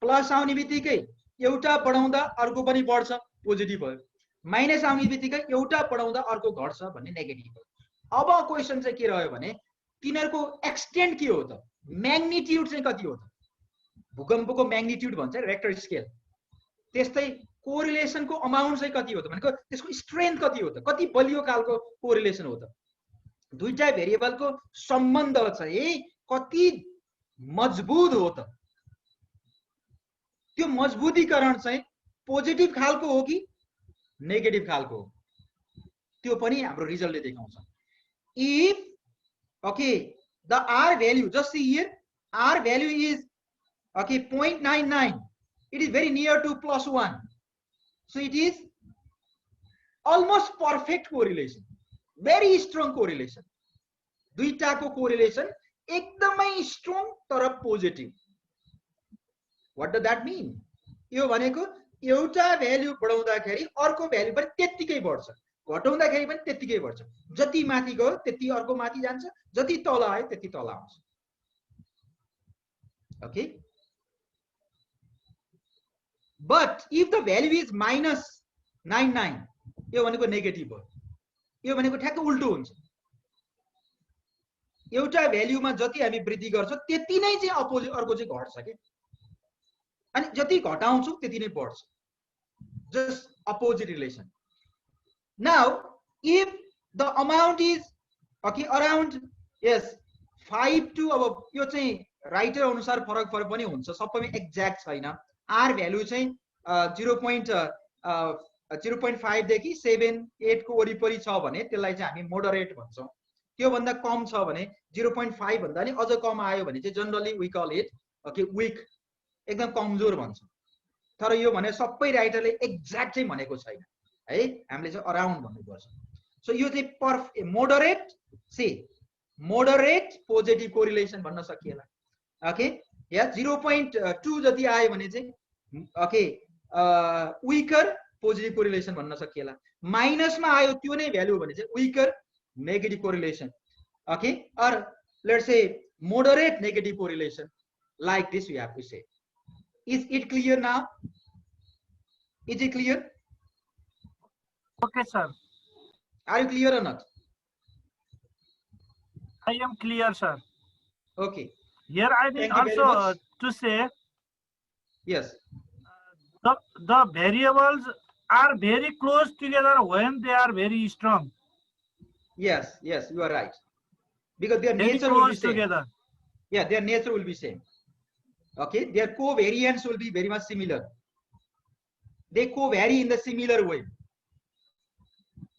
प्लस आउने बित्तिकै एउटा बढाउँदा अर्को पनि बढ्छ, पोजिटिभ भयो. माइनस आउने बित्तिकै एउटा बढाउँदा अर्को घट्छ भन्ने नेगेटिभ भयो. अब क्वेसन चाहिँ के रह्यो भने तिनीहरूको एक्सटेन्ट के हो त, म्याग्निट्युड चाहिँ कति हो त. भूकम्पको म्याग्निट्युड भन्छ रेक्टर स्केल. त्यस्तै कोरिलेसनको अमाउन्ट चाहिँ कति हो त भनेको त्यसको स्ट्रेन्थ कति हो त, कति बलियो खालको कोरिलेसन हो त. दुईटा भेरिएबलको सम्बन्ध चाहिँ कति मजबुत हो त. त्यो मजबुतीकरण चाहिँ पोजिटिभ खालको हो कि नेगेटिभ खालको हो, त्यो पनि हाम्रो रिजल्टले देखाउँछ. If okay the R value, just see here, R value is okay 0.99, it is very near to +1, so it is almost perfect correlation, very strong correlation. दुईटाको कोरिलेसन एकदमै स्ट्रङ तर positive. What does that mean? यो भनेको एउटा value बढाउँदाखेरि अर्को value पनि त्यतिकै बढ्छ, घटाउँदाखेरि पनि त्यतिकै बढ्छ. जति माथि गयो त्यति अर्को माथि जान्छ, जति तल आयो त्यति तल आउँछ. Okay, but if the value is -99, यो भनेको नेगेटिभ हो. यो भनेको ठ्याक्क उल्टो हुन्छ. एउटा भ्यालुमा जति हामी वृद्धि गर्छौं त्यति नै चाहिँ अपोजिट अर्को चाहिँ घट्छ के, अनि जति घटाउँछौं त्यति नै बढ्छ. Just opposite relation. Now if the amount is okay around yes 5 to, अब यो चाहिँ राइटर अनुसार फरक पनि हुन्छ, सबैमा एक्ज्याक्ट छैन. आर भ्यालु चाहिँ 0.5 देखि 7-8 को वरिपरि छ भने त्यसलाई चाहिँ हामी मोडरेट भन्छौं. त्यो भन्दा कम छ भने 0.5 भन्दा नि अझ कम आयो भने चाहिँ generally we call it okay weak, एकदम कमजोर भन्छ. तर यो भने सबै राइटरले एक्ज्याक्ट चाहिँ भनेको छैन है, हामीले चाहिँ अराउन्ड भन्नुपर्छ. सो यो चाहिँ मोडरेट सी मोडरेट पोजिटिभ कोरिलेसन भन्न सकिएला. ओके, या 0.2 जति आयो भने चाहिँ ओके विकर पोजिटिभ कोरिलेसन भन्न सकिएला. माइनसमा आयो त्यो नै भ्यालु भने चाहिँ vicar negative correlation. Okay, or let's say moderate negative correlation. Like this we have to say. Is it clear now? Is it clear? Okay, sir. Are you clear or not? I am clear, sir. Okay. Here I need also to say, yes, the variables are very close together when they are very strong. Yes, you are right. Because their Very nature will be close same. together. Yeah, their nature will be same. Okay, their covariance will be very much similar. They co-vary in the similar way.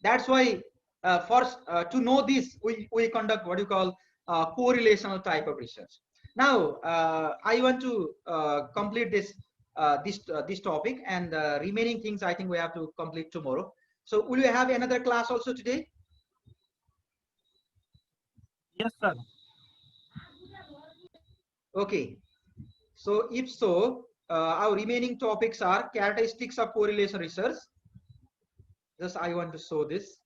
That's why first to know this, we conduct what you call correlational type of research. Now I want to complete this this topic, and remaining things I think we have to complete tomorrow. So will you have another class also today? Yes, sir. Okay. So if so, our remaining topics are characteristics of correlation research. Just I want to show this.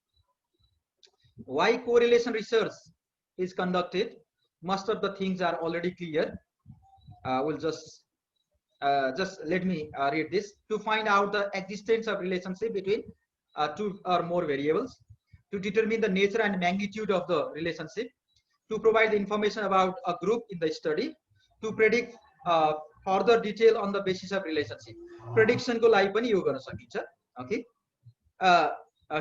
Why correlation research is conducted. Most of the things are already clear. We'll just let me read this. To find out the existence of relationship between two or more variables. To determine the nature and magnitude of the relationship. To provide information about a group in the study. To predict further detail on the basis of relationship. Prediction ko लागि पनि यो गर्न सकिन्छ. Okay.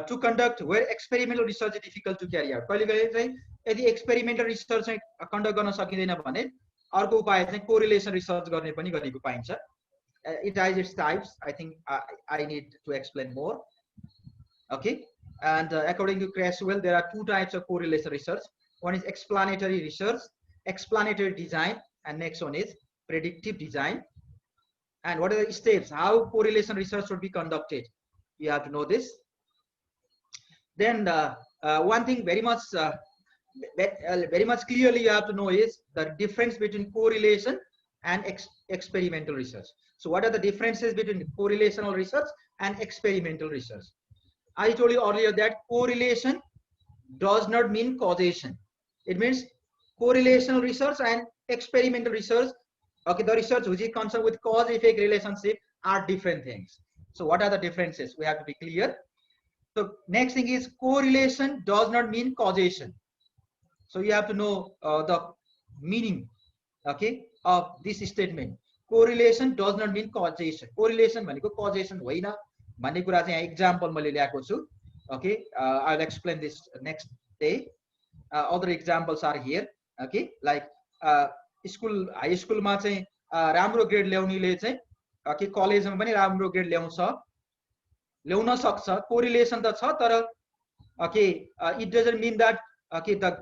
to conduct where experimental research is difficult to carry out. कहिलेकाहीँ चाहिँ यदि experimental research चाहिँ conduct गर्न सकिँदैन भने अर्को उपाय चाहिँ correlation research गर्ने पनि गरेको पाइन्छ. It has its types. I think I need to explain more. Okay, and according to Creswell, there are two types of correlation research. One is explanatory research, explanatory design, and next one is predictive design. And what are the steps? How correlation research should be conducted? You have to know this. Then one thing very much clearly you have to know is the difference between correlation and experimental research. So what are the differences between correlational research and experimental research? I told you earlier that correlation does not mean causation. It means correlational research and experimental research, okay, the research which is concerned with cause-effect relationship are different things. So what are the differences? We have to be clear. So next thing is correlation does not mean causation. So you have to know the meaning, okay, of this statement. Correlation does not mean causation. Correlation भनेको causation होइन भन्ने कुरा चाहिँ example मैले ल्याएको छु. Okay, I'll explain this next day. Other examples are here. Okay, like school, high school मा चाहिँ राम्रो grade ल्याउनेले चाहिँ okay, college मा पनि राम्रो grade ल्याउन सक्छ. Correlation त छ तर okay, it doesn't mean that okay, the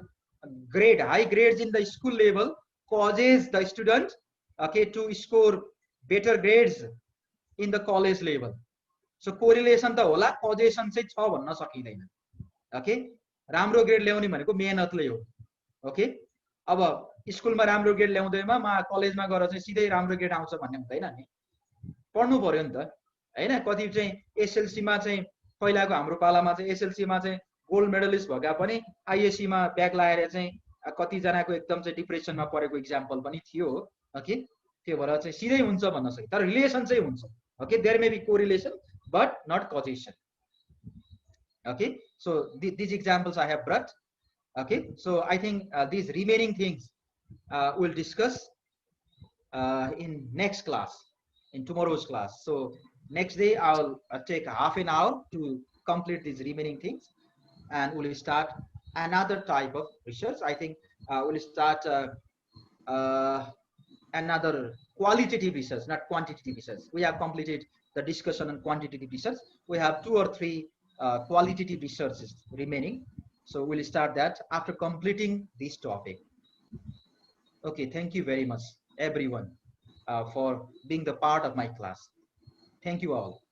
grade, high grades in the school level causes the student okay to score better grades in the college level. So correlation त होला, causation चाहिँ छ भन्न सकिदैन. Okay, राम्रो grade ल्याउने भनेको मेहनतले हो. Okay, अब स्कुलमा राम्रो ग्रेड ल्याउँदैमा म कलेजमा गएर चाहिँ सिधै राम्रो ग्रेड आउँछ भन्ने हुँदैन नि. पढ्नु पर्यो नि त हैन. कति चाहिँ एसएलसी मा चाहिँ पहिलाको हाम्रो पालामा चाहिँ एसएलसी मा चाहिँ गोल्ड मेडलिस्ट भएका पनि आईएससी मा ब्याक लागेर चाहिँ कति जनाको एकदम चाहिँ डिप्रेसनमा परेको एक्जाम्पल पनि थियो. ओके, त्यो भएर चाहिँ सिधै हुन्छ भन्न सकिन्छ तर रिलेसन चाहिँ हुन्छ. Okay, there may be correlation but not causation. Okay, so these examples I have brought. Okay, so I think these remaining things we'll discuss in next class, in tomorrow's class. So next day I'll take half an hour to complete these remaining things, and we'll start another type of research. I think we'll start another qualitative research, not quantitative research. We have completed the discussion on quantitative research. We have 2 or 3 qualitative researches remaining. So we'll start that after completing this topic. Okay, thank you very much, everyone, for being the part of my class. Thank you all.